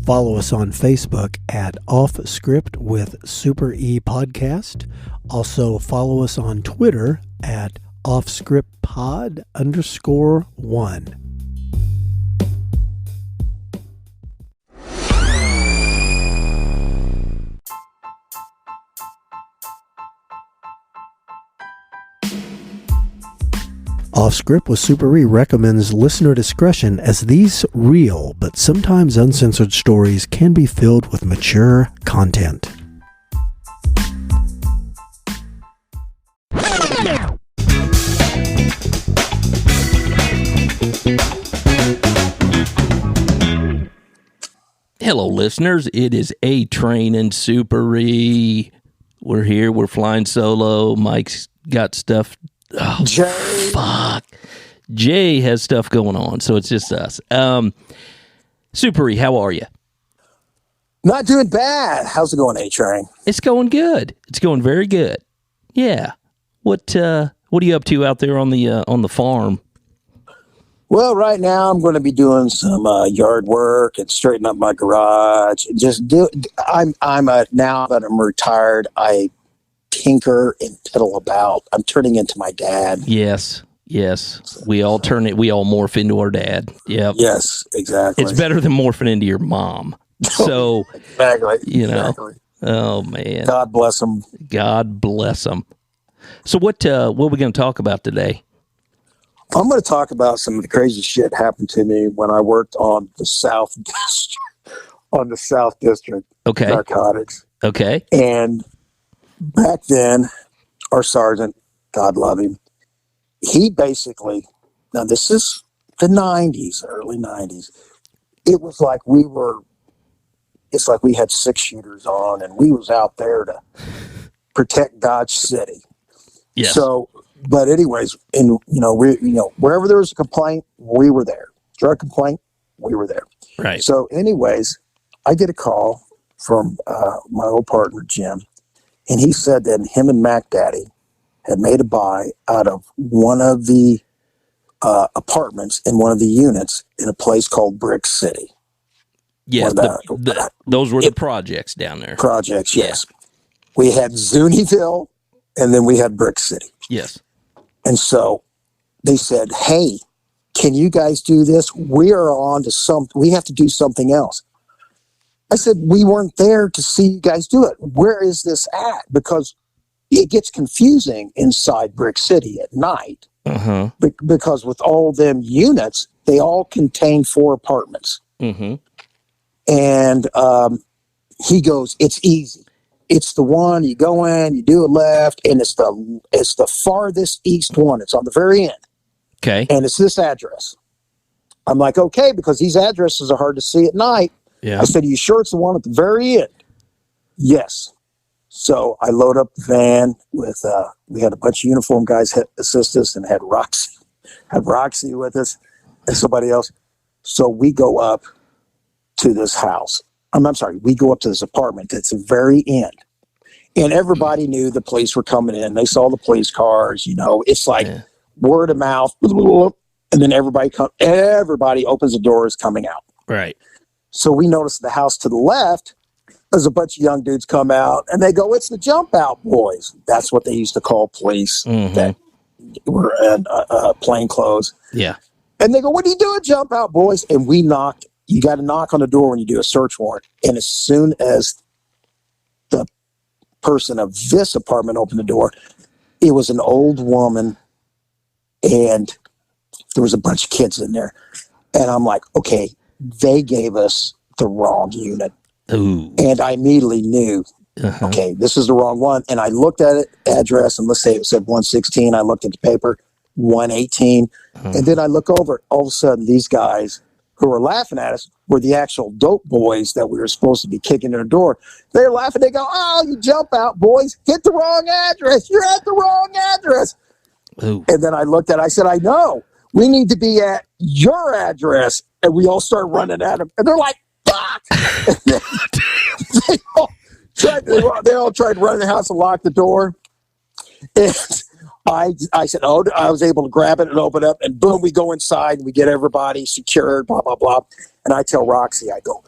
Follow us on Facebook at Off Script with Super E Podcast. Also follow us on Twitter at offscriptpod_1. Off Script with Super E recommends listener discretion, as these real but sometimes uncensored stories can be filled with mature content. Hello, listeners. It is A-Train and Super E. We're here. We're flying solo. Mike's got stuff. Oh, Jay. Fuck. Jay has stuff going on, so it's just us. Super E, how are you? Not doing bad. How's it going, A-Train? It's going good. It's going very good. Yeah. What are you up to out there on the farm? Well, right now I'm going to be doing some yard work and straightening up my garage. Now that I'm retired, I tinker and piddle about. I'm turning into my dad. Yes. We all morph into our dad. Yep. Yes, exactly. It's better than morphing into your mom. So, exactly. Exactly. Oh man. God bless them. God bless them. So what are we going to talk about today? I'm going to talk about some of the crazy shit happened to me when I worked on the South District. Okay. Narcotics. Okay. And back then, our sergeant, God love him, he basically, now this is the 90s, early 90s. It's like we had 6-shooters on and we was out there to protect Dodge City. Yes. So, but anyways, wherever there was a complaint, we were there. Drug complaint, we were there. Right. So anyways, I get a call from my old partner, Jim, and he said that him and Mac Daddy had made a buy out of one of the apartments in one of the units in a place called Brick City. Yes, those were the projects down there. Projects, yes. Yeah. We had Zunieville, and then we had Brick City. Yes. And so they said, hey, can you guys do this? We are on to we have to do something else. I said, we weren't there to see you guys do it. Where is this at? Because it gets confusing inside Brick City at night. Uh-huh. Because with all them units, they all contain 4 apartments. Mm-hmm. And he goes, it's easy. It's the one you go in, you do a left, and it's the farthest east one. It's on the very end. Okay. And it's this address. I'm like, okay, because these addresses are hard to see at night. Yeah. I said, are you sure it's the one at the very end? Yes. So I load up the van with, we had a bunch of uniform guys assist us and had Roxy with us and somebody else. So we go up to this house. I'm sorry, we go up to this apartment that's the very end. And everybody knew the police were coming in. They saw the police cars, it's like word of mouth. And then everybody opens the doors coming out. Right. So we noticed the house to the left, there's a bunch of young dudes come out and they go, it's the jump out boys. That's what they used to call police that were in plain clothes. Yeah. And they go, what are you doing, jump out boys? And we knocked. You got to knock on the door when you do a search warrant. And as soon as the person of this apartment opened the door, it was an old woman and there was a bunch of kids in there. And I'm like, okay, they gave us the wrong unit. Ooh. And I immediately knew, okay, this is the wrong one. And I looked at it, address, and let's say it said 116. I looked at the paper, 118. And then I look over, all of a sudden, these guys who were laughing at us were the actual dope boys that we were supposed to be kicking in the door. They're laughing. They go, oh, you jump out, boys. Hit the wrong address. You're at the wrong address. Ooh. And then I looked at it. I said, I know. We need to be at your address. And we all start running at them. And they're like, fuck. they all tried to run in the house and lock the door. And I said, oh, I was able to grab it and open it up, and boom, we go inside and we get everybody secured, blah, blah, blah. And I tell Roxy, I go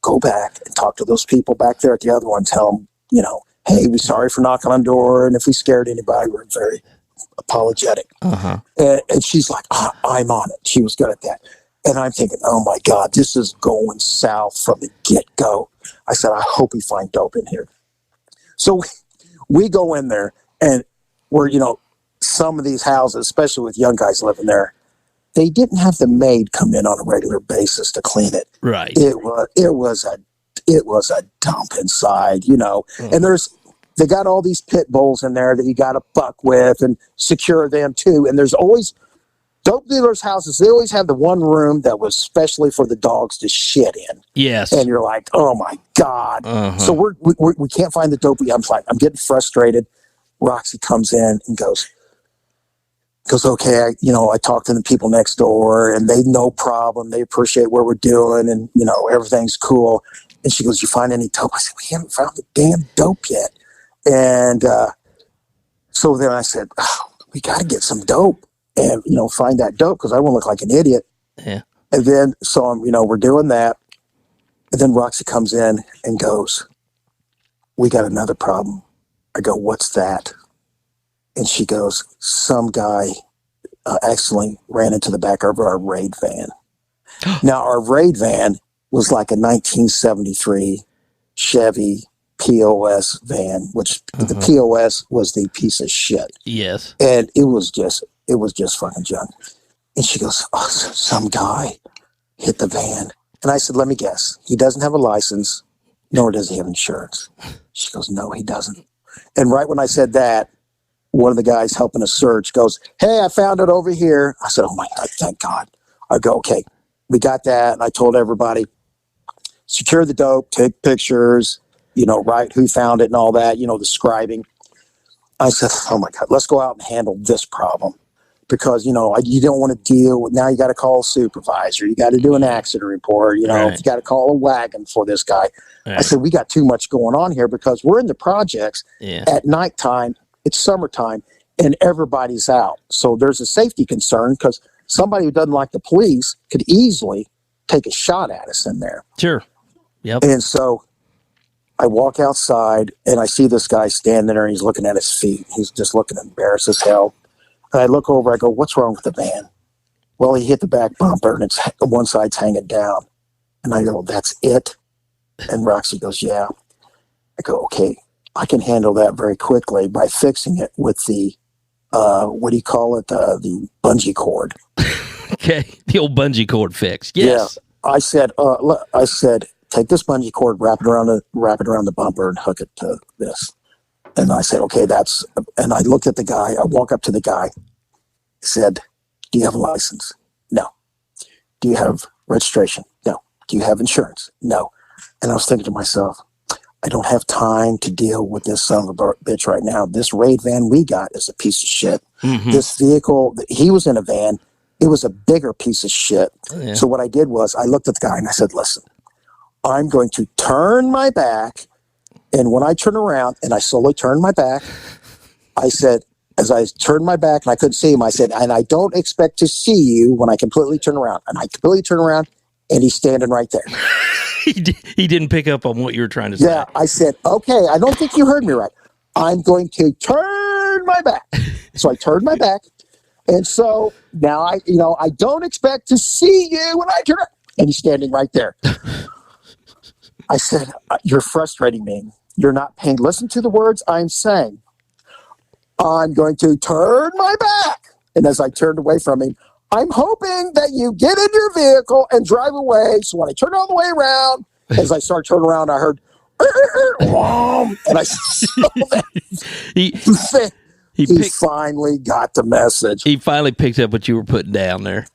go back and talk to those people back there at the other one. Tell them, you know, hey, we're sorry for knocking on the door. And if we scared anybody, we're very apologetic. Uh-huh. And she's like, I'm on it. She was good at that. And I'm thinking, oh my God, this is going south from the get-go. I said, I hope we find dope in here. So we go in there, and we're, you know, some of these houses, especially with young guys living there, they didn't have the maid come in on a regular basis to clean it. Right. It was a dump inside, you know. And they got all these pit bulls in there that you got to fuck with and secure them too. And there's always dope dealers' houses. They always have the one room that was specially for the dogs to shit in. Yes. And you're like, oh my God. Uh-huh. So we can't find the dope. I'm getting frustrated. Roxy comes in and goes, okay, I talked to the people next door, and they no problem. They appreciate what we're doing, and, you know, everything's cool. And she goes, you find any dope? I said, we haven't found the damn dope yet. And so then I said, we got to get some dope and, you know, find that dope because I won't look like an idiot. Yeah. And then, so, we're doing that. And then Roxy comes in and goes, we got another problem. I go, what's that? And she goes, some guy accidentally ran into the back of our raid van. Now, our raid van was like a 1973 Chevy POS van, which the POS was the piece of shit. Yes. And it was just fucking junk. And she goes, some guy hit the van. And I said, let me guess. He doesn't have a license, nor does he have insurance. She goes, no, he doesn't. And right when I said that, one of the guys helping us search goes, hey, I found it over here. I said, oh my God, thank God. I go, okay, we got that. And I told everybody, secure the dope, take pictures, you know, write who found it and all that, you know, the scribing. I said, oh my God, let's go out and handle this problem. Because, you know, you don't want to deal with, now you got to call a supervisor. You got to do an accident report. You know, Right. You got to call a wagon for this guy. Right. I said, we got too much going on here because we're in the projects at nighttime. It's summertime and everybody's out. So there's a safety concern because somebody who doesn't like the police could easily take a shot at us in there. Sure. Yep. And so I walk outside and I see this guy standing there and he's looking at his feet. He's just looking embarrassed as hell. And I look over, I go, what's wrong with the van? Well, he hit the back bumper and it's one side's hanging down. And I go, that's it? And Roxy goes, yeah. I go, okay, I can handle that very quickly by fixing it with the, what do you call it? The bungee cord. Okay. The old bungee cord fix. Yes. Yeah. I said, take this bungee cord, wrap it around the bumper and hook it to this. And I said, okay, and I looked at the guy. I walk up to the guy, said, do you have a license? No. Do you have registration? No. Do you have insurance? No. And I was thinking to myself, I don't have time to deal with this son of a bitch right now. This raid van we got is a piece of shit. Mm-hmm. This vehicle, he was in a van. It was a bigger piece of shit. Yeah. So what I did was I looked at the guy and I said, listen, I'm going to turn my back. And when I turn around and I slowly turned my back, I said, as I turned my back and I couldn't see him, I said, and I don't expect to see you when I completely turn around. And I completely turn around and he's standing right there. He didn't pick up on what you were trying to say. Yeah, I said, okay, I don't think you heard me right. I'm going to turn my back. So I turned my back. And so now I don't expect to see you when I turn around. And he's standing right there. I said, you're frustrating me. You're not paying. Listen to the words I'm saying. I'm going to turn my back. And as I turned away from him, I'm hoping that you get in your vehicle and drive away. So when I turn all the way around, as I start turning around, I heard, and I saw that. He finally got the message. He finally picked up what you were putting down there.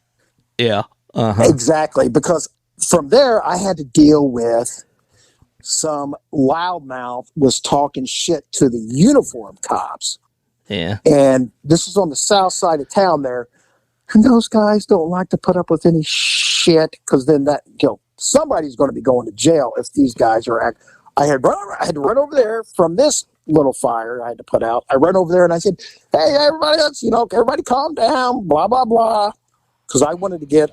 Yeah. Uh-huh. Exactly. Because from there, I had to deal with some loudmouth was talking shit to the uniform cops. Yeah. And this is on the south side of town there. And those guys don't like to put up with any shit because then somebody's going to be going to jail if these guys are I had to run over there from this little fire I had to put out. I ran over there and I said, hey, everybody else, everybody calm down, blah, blah, blah. Because I wanted to get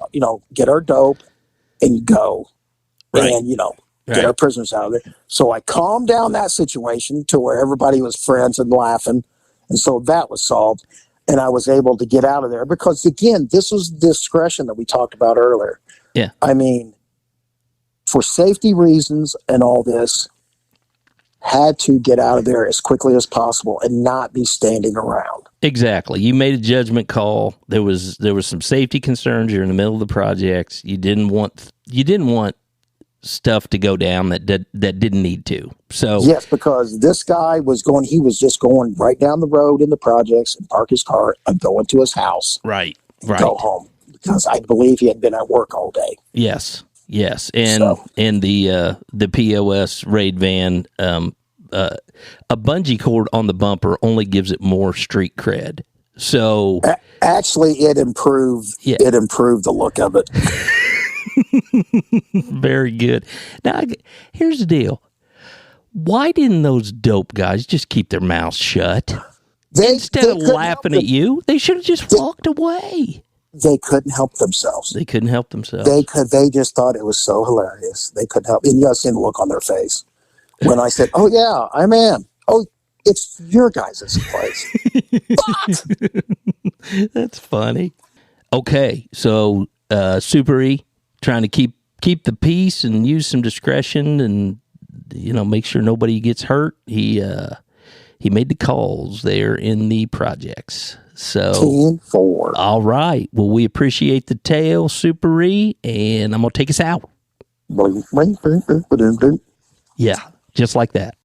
our dope and go. Right. And, get our prisoners out of there. So I calmed down that situation to where everybody was friends and laughing. And so that was solved. And I was able to get out of there because, again, this was discretion that we talked about earlier. Yeah. I mean, for safety reasons and all this, had to get out of there as quickly as possible and not be standing around. Exactly. You made a judgment call. There was some safety concerns. You're in the middle of the projects. You didn't want stuff to go down that didn't need to. So yes, because this guy he was just going right down the road in the projects and park his car and go into his house. Right. Go home because I believe he had been at work all day. Yes. And the POS raid van, a bungee cord on the bumper only gives it more street cred. So actually, it improved. Yeah. It improved the look of it. Very good. Now, here's the deal. Why didn't those dope guys just keep their mouths shut? Instead of laughing at you, they should have just walked away. They couldn't help themselves. They just thought it was so hilarious. They couldn't help. And you seen the look on their face when I said, "Oh yeah, I'm in." Oh, it's your guys' place. But that's funny. Okay, so Super E trying to keep the peace and use some discretion and make sure nobody gets hurt. He made the calls there in the projects. So 10-4. All right. Well, we appreciate the tale, Super E, and I'm gonna take us out. Yeah, just like that.